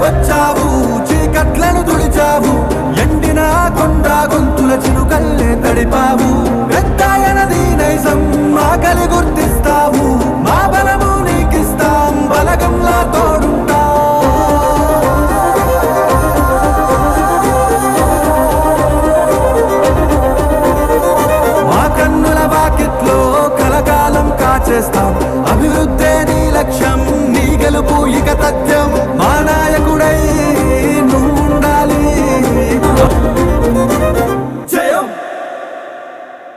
వచ్చావు, చీకట్లను తుడిచావు, ఎండిన కొండ గొంతుల చినుకల్లే తడిపావు. పెద్దాయనది నైజం ఆకలి గుర్తిస్తావు, మా బలము నీకిస్తాం, బలగంలా తోడుంటా. మా కన్నుల వాకిట్లో కలకాలం కాచేస్తాం, అభివృద్ధే నీ లక్ష్యం, నీ గెలుపు ఇక తథ్యం.